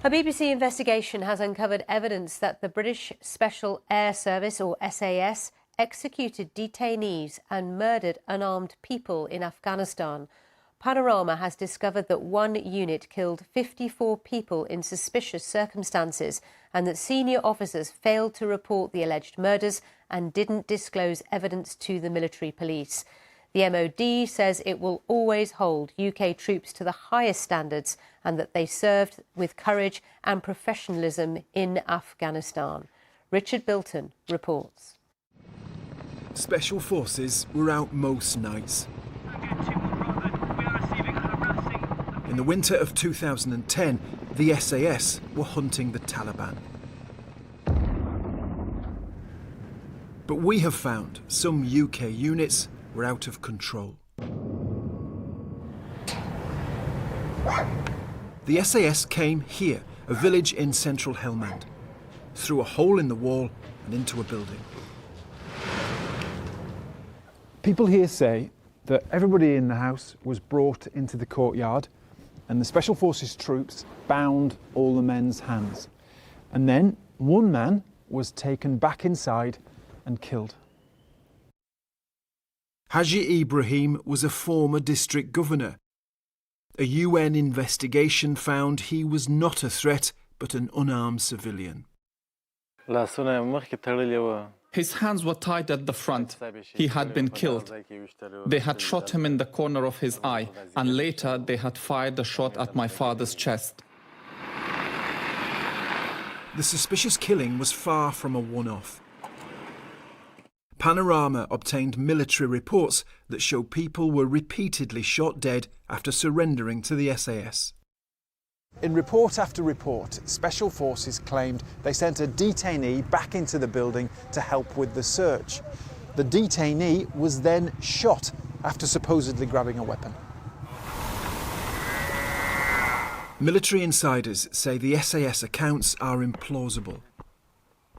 A BBC investigation has uncovered evidence that the British Special Air Service, or SAS, executed detainees and murdered unarmed people in Afghanistan. Panorama has discovered that one unit killed 54 people in suspicious circumstances and that senior officers failed to report the alleged murders and didn't disclose evidence to the military police. The MOD says it will always hold UK troops to the highest standards and that they served with courage and professionalism in Afghanistan. Richard Bilton reports. Special forces were out most nights. In the winter of 2010, the SAS were hunting the Taliban. But we have found some UK units were out of control. The SAS came here, a village in central Helmand, through a hole in the wall and into a building. People here say that everybody in the house was brought into the courtyard and the Special Forces troops bound all the men's hands. And then one man was taken back inside and killed. Haji Ibrahim was a former district governor. A UN investigation found he was not a threat, but an unarmed civilian. His hands were tied at the front. He had been killed. They had shot him in the corner of his eye, and later they had fired a shot at my father's chest. The suspicious killing was far from a one-off. Panorama obtained military reports that show people were repeatedly shot dead after surrendering to the SAS. In report after report, Special Forces claimed they sent a detainee back into the building to help with the search. The detainee was then shot after supposedly grabbing a weapon. Military insiders say the SAS accounts are implausible.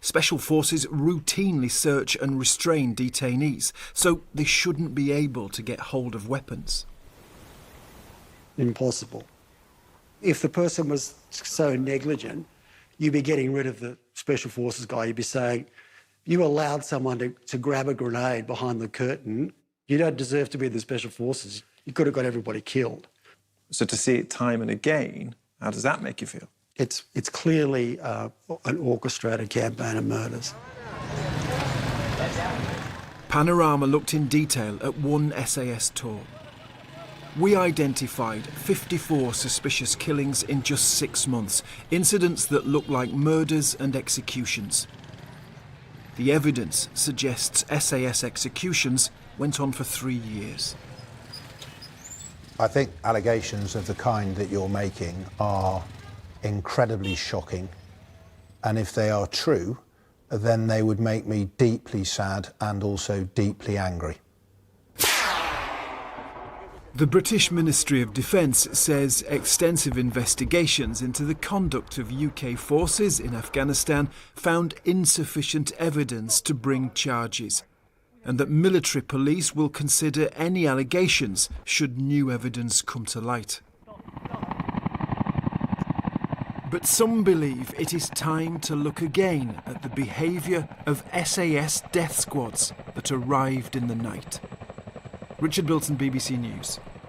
Special Forces routinely search and restrain detainees, so they shouldn't be able to get hold of weapons. Impossible. If the person was so negligent, you'd be getting rid of the Special Forces guy. You'd be saying, you allowed someone to grab a grenade behind the curtain. You don't deserve to be in the Special Forces. You could have got everybody killed. So to see it time and again, how does that make you feel? It's clearly an orchestrated campaign of murders. Panorama looked in detail at one SAS tour. We identified 54 suspicious killings in just 6 months, incidents that look like murders and executions. The evidence suggests SAS executions went on for 3 years. I think allegations of the kind that you're making are incredibly shocking, and if they are true, then they would make me deeply sad and also deeply angry. The British Ministry of Defence says extensive investigations into the conduct of UK forces in Afghanistan found insufficient evidence to bring charges, and that military police will consider any allegations should new evidence come to light. But some believe it is time to look again at the behaviour of SAS death squads that arrived in the night. Richard Bilton, BBC News.